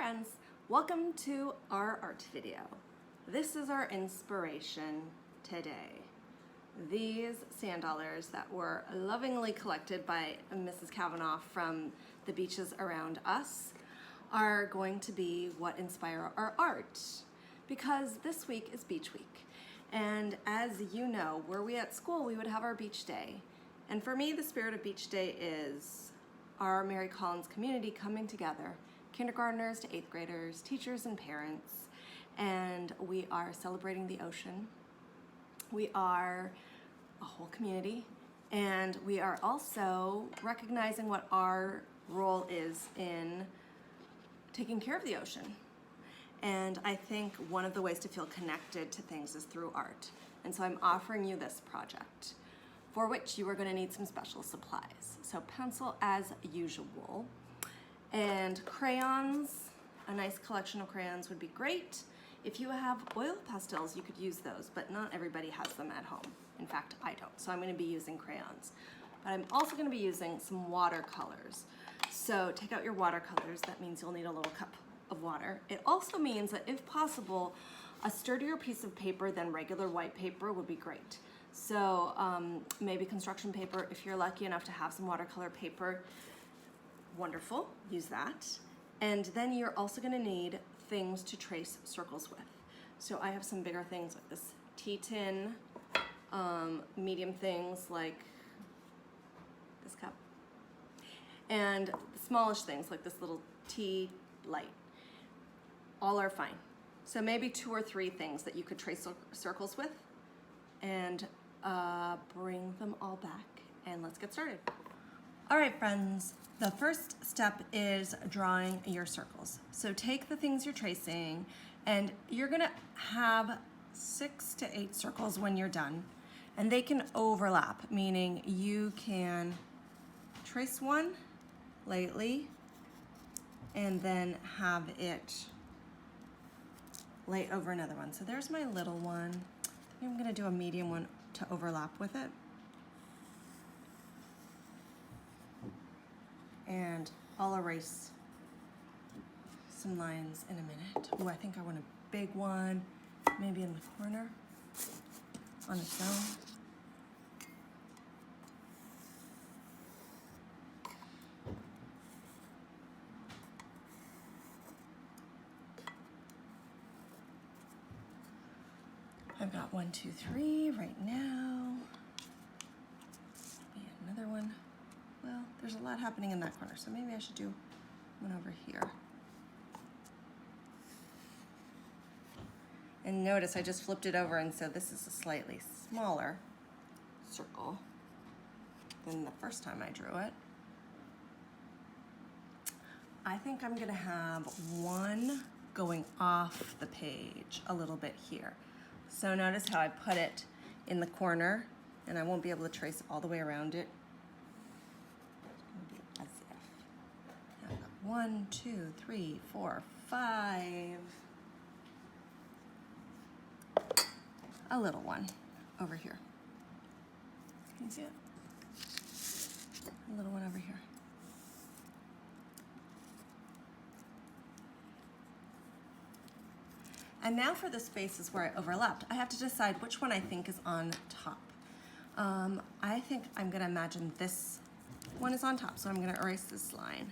friends, welcome to our art video. This is our inspiration today. These sand dollars that were lovingly collected by Mrs. Kavanaugh from the beaches around us are going to be what inspire our art, because this week is beach week. And as you know, were we at school, we would have our beach day. And for me, the spirit of beach day is our Mary Collins community coming together, kindergartners to 8th graders, teachers and parents, and we are celebrating the ocean. We are a whole community, and we are also recognizing what our role is in taking care of the ocean. And I think one of the ways to feel connected to things is through art. And so I'm offering you this project, for which you are going to need some special supplies. So pencil as usual, and crayons. A nice collection of crayons would be great. If you have oil pastels, you could use those, but not everybody has them at home. In fact, I don't, so I'm going to be using crayons. But I'm also going to be using some watercolors. So take out your watercolors. That means you'll need a little cup of water. It also means that if possible, a sturdier piece of paper than regular white paper would be great. So maybe construction paper. If you're lucky enough to have some watercolor paper, wonderful, use that. And then you're also gonna need things to trace circles with. So I have some bigger things like this tea tin, medium things like this cup, and smallish things like this little tea light. All are fine. So maybe 2 or 3 things that you could trace circles with, and bring them all back, and let's get started. All right, friends, the first step is drawing your circles. So take the things you're tracing, and you're gonna have 6 to 8 circles when you're done, and they can overlap, meaning you can trace one lightly and then have it lay over another one. So there's my little one. I think I'm gonna do a medium one to overlap with it. And I'll erase some lines in a minute. Oh, I think I want a big one, maybe in the corner on its own. I've got 1, 2, 3 right now. Maybe another one. Well, there's a lot happening in that corner, so maybe I should do one over here. And notice I just flipped it over, and so this is a slightly smaller circle than the first time I drew it. I think I'm gonna have one going off the page a little bit here. So notice how I put it in the corner, and I won't be able to trace all the way around it. As if. I've got 1, 2, 3, 4, 5. A little one over here. Can you see it? A little one over here. And now for the spaces where I overlapped, I have to decide which one I think is on top. I think I'm gonna imagine this one is on top, so I'm gonna erase this line.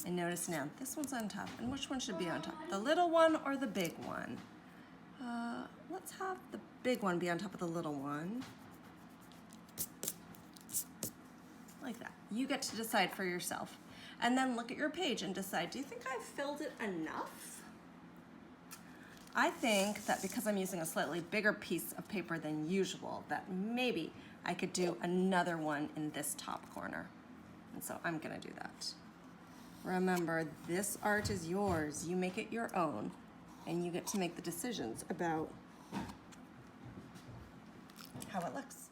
And notice now, this one's on top, and which one should be on top? The little one or the big one? Let's have the big one be on top of the little one. Like that. You get to decide for yourself. And then look at your page and decide, do you think I've filled it enough? I think that because I'm using a slightly bigger piece of paper than usual, that maybe I could do another one in this top corner. And so I'm gonna do that. Remember, this art is yours. You make it your own, and you get to make the decisions about how it looks.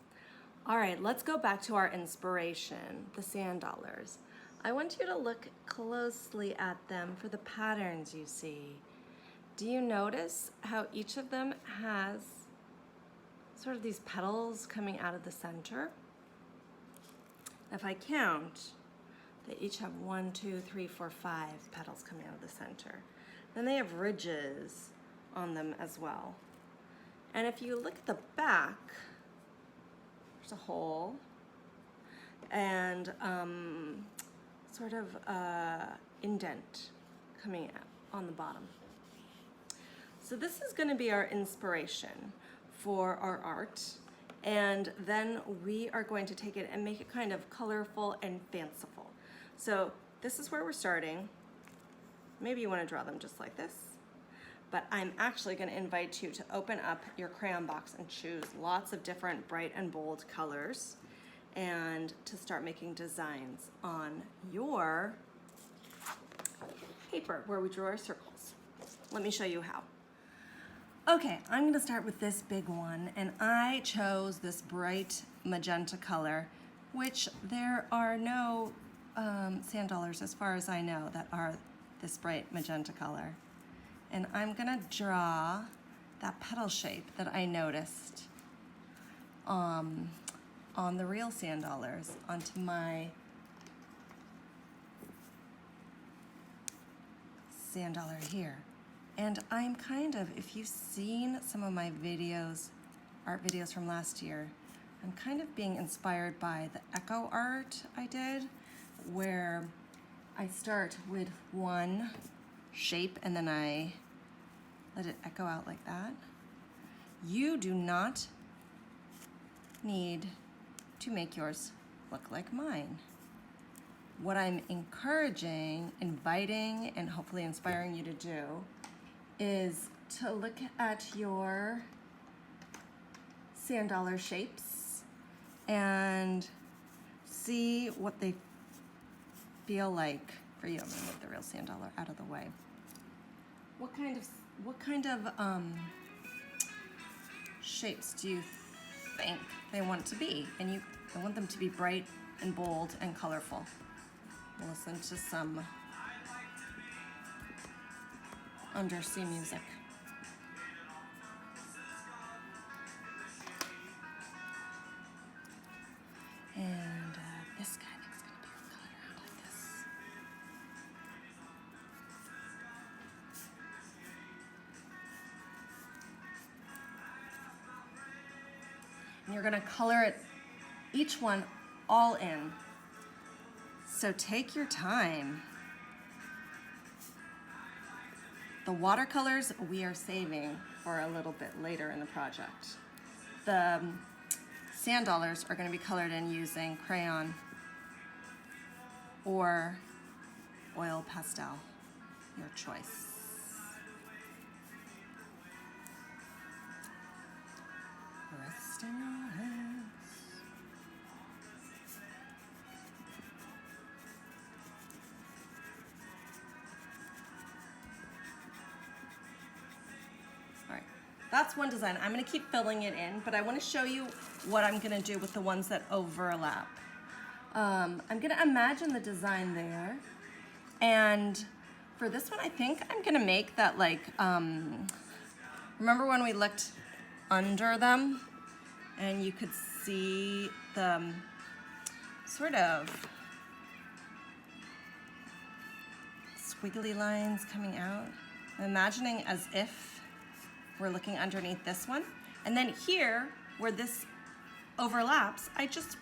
All right, let's go back to our inspiration, the sand dollars. I want you to look closely at them for the patterns you see. Do you notice how each of them has sort of these petals coming out of the center? If I count, They each have 1, 2, 3, 4, 5 petals coming out of the center. Then they have ridges on them as well. And if you look at the back, there's a hole and sort of indent coming out on the bottom. So this is going to be our inspiration for our art, and then we are going to take it and make it kind of colorful and fanciful. So this is where we're starting. Maybe you want to draw them just like this, but I'm actually going to invite you to open up your crayon box and choose lots of different bright and bold colors and to start making designs on your paper where we drew our circles. Let me show you how. Okay, I'm going to start with this big one, and I chose this bright magenta color, which there are no sand dollars, as far as I know, that are this bright magenta color. And I'm going to draw that petal shape that I noticed on the real sand dollars onto my sand dollar here. And I'm kind of, if you've seen some of my videos, art videos from last year, I'm kind of being inspired by the echo art I did, where I start with one shape and then I let it echo out like that. You do not need to make yours look like mine. What I'm encouraging, inviting, and hopefully inspiring you to do is to look at your sand dollar shapes and see what they feel like for you. I'm gonna move the real sand dollar out of the way. What kind of shapes do you think they want to be? And I want them to be bright and bold and colorful. We'll listen to some undersea music. And this guy is going to be colored around like this. And you're going to color it, each one, all in. So take your time. The watercolors we are saving for a little bit later in the project. The sand dollars are going to be colored in using crayon or oil pastel, your choice. Resting your hands. That's one design. I'm going to keep filling it in, but I want to show you what I'm going to do with the ones that overlap. I'm going to imagine the design there. And for this one, I think I'm going to make that like, remember when we looked under them and you could see the sort of squiggly lines coming out? I'm imagining as if we're looking underneath this one. And then here, where this overlaps, I just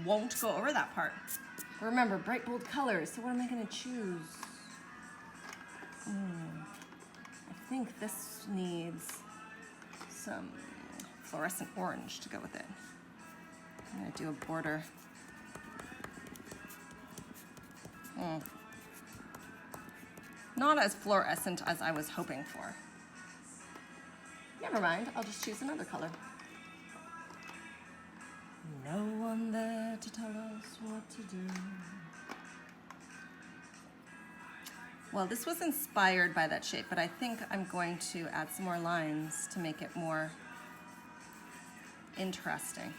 won't go over that part. Remember, bright, bold colors. So what am I gonna choose? I think this needs some fluorescent orange to go with it. I'm gonna do a border. Not as fluorescent as I was hoping for. Never mind, I'll just choose another color. No one there to tell us what to do. Well, this was inspired by that shape, but I think I'm going to add some more lines to make it more interesting.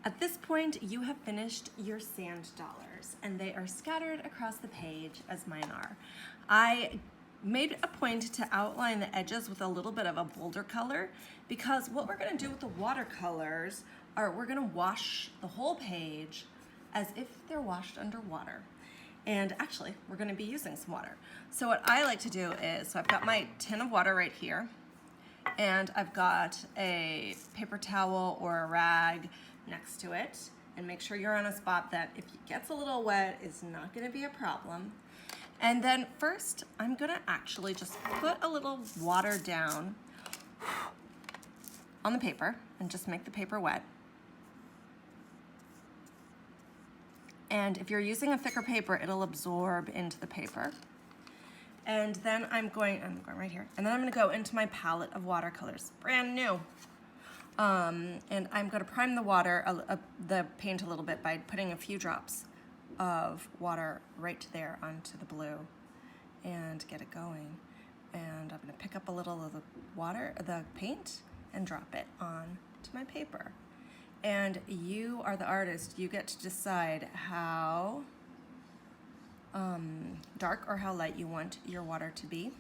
At this point, you have finished your sand dollars, and they are scattered across the page as mine are. I made a point to outline the edges with a little bit of a bolder color, because what we're gonna do with the watercolors are we're gonna wash the whole page as if they're washed under water. And actually, we're gonna be using some water. So what I like to do is, so I've got my tin of water right here, and I've got a paper towel or a rag next to it, and make sure you're on a spot that if it gets a little wet is not gonna be a problem. And then first, I'm gonna actually just put a little water down on the paper and just make the paper wet. And if you're using a thicker paper, it'll absorb into the paper. And then I'm going right here. And then I'm gonna go into my palette of watercolors, brand new. And I'm gonna prime the paint a little bit by putting a few drops of water right there onto the blue and get it going. And I'm gonna pick up a little of the paint and drop it on to my paper. And you are the artist. You get to decide how dark or how light you want your water to be.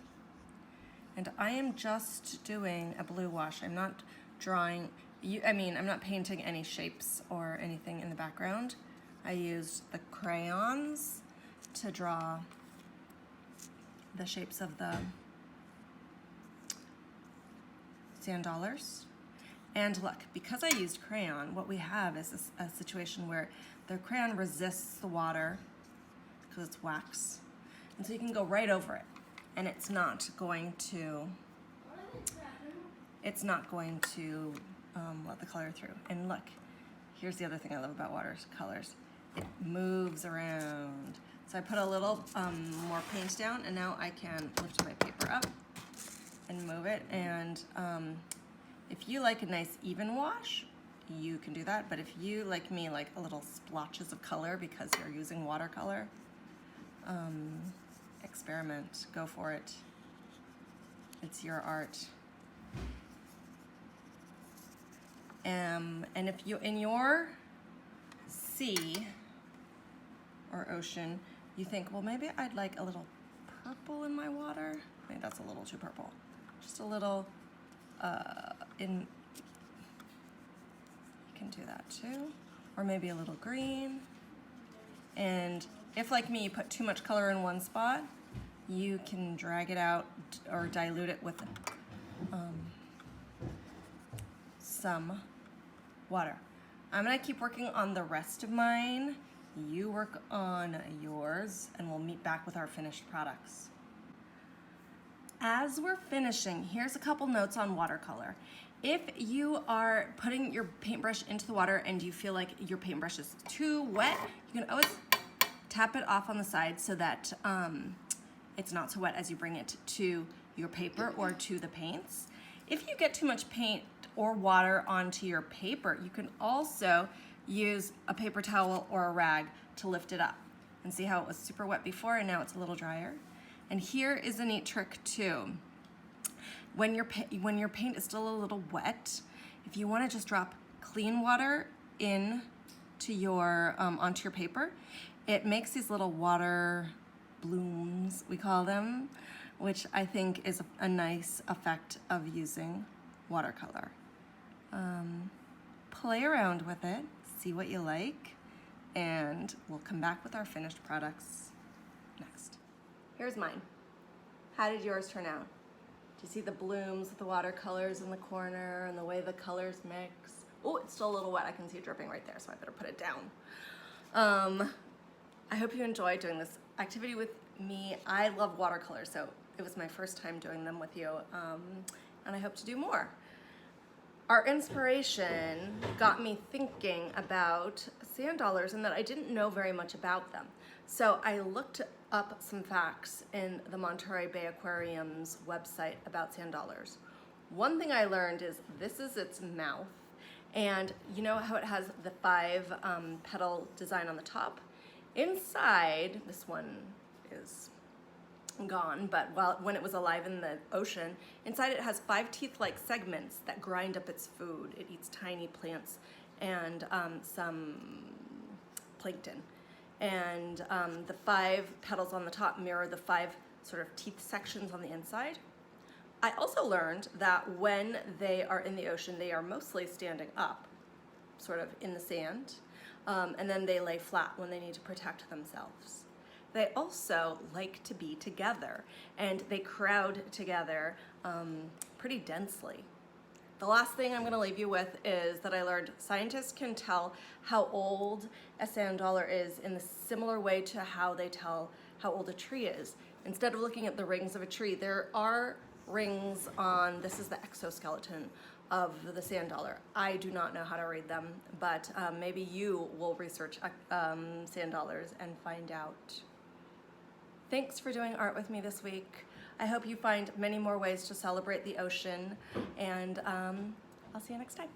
And I am just doing a blue wash. I'm not drawing, I'm not painting any shapes or anything in the background. I used the crayons to draw the shapes of the sand dollars. And look, because I used crayon, what we have is a situation where the crayon resists the water because it's wax. And so you can go right over it, and it's not going to let the color through. And look, here's the other thing I love about watercolors. It moves around. So I put a little more paint down, and now I can lift my paper up and move it. And if you like a nice even wash, you can do that. But if you, like me, like a little splotches of color because you're using watercolor, experiment, go for it. It's your art. And if you, in your sea or ocean, you think, well, maybe I'd like a little purple in my water. Maybe that's a little too purple. Just a little, you can do that too. Or maybe a little green. And if, like me, you put too much color in one spot, you can drag it out or dilute it with some water. I'm gonna keep working on the rest of mine. You work on yours, and we'll meet back with our finished products. As we're finishing, here's a couple notes on watercolor. If you are putting your paintbrush into the water and you feel like your paintbrush is too wet, you can always tap it off on the side so that it's not so wet as you bring it to your paper or to the paints. If you get too much paint or water onto your paper, you can also use a paper towel or a rag to lift it up. And see how it was super wet before and now it's a little drier? And here is a neat trick too. When your paint is still a little wet, if you want to just drop clean water in to your onto your paper, it makes these little water blooms, we call them, which I think is a nice effect of using watercolor. Play around with it, see what you like, and we'll come back with our finished products next. Here's mine. How did yours turn out? Do you see the blooms with the watercolors in the corner and the way the colors mix? Oh, it's still a little wet. I can see it dripping right there, so I better put it down. I hope you enjoyed doing this activity with me. I love watercolors, so it was my first time doing them with you, and I hope to do more. Our inspiration got me thinking about sand dollars and that I didn't know very much about them. So I looked up some facts in the Monterey Bay Aquarium's website about sand dollars. One thing I learned is this is its mouth, and you know how it has the 5 petal design on the top? Inside, this one is gone, but when it was alive in the ocean, inside it has 5 teeth-like segments that grind up its food. It eats tiny plants and some plankton. And the 5 petals on the top mirror the 5 sort of teeth sections on the inside. I also learned that when they are in the ocean, they are mostly standing up, sort of in the sand, and then they lay flat when they need to protect themselves. They also like to be together, and they crowd together pretty densely. The last thing I'm going to leave you with is that I learned scientists can tell how old a sand dollar is in a similar way to how they tell how old a tree is. Instead of looking at the rings of a tree, there are rings on, this is the exoskeleton of the sand dollar. I do not know how to read them, but maybe you will research sand dollars and find out. Thanks for doing art with me this week. I hope you find many more ways to celebrate the ocean, and I'll see you next time.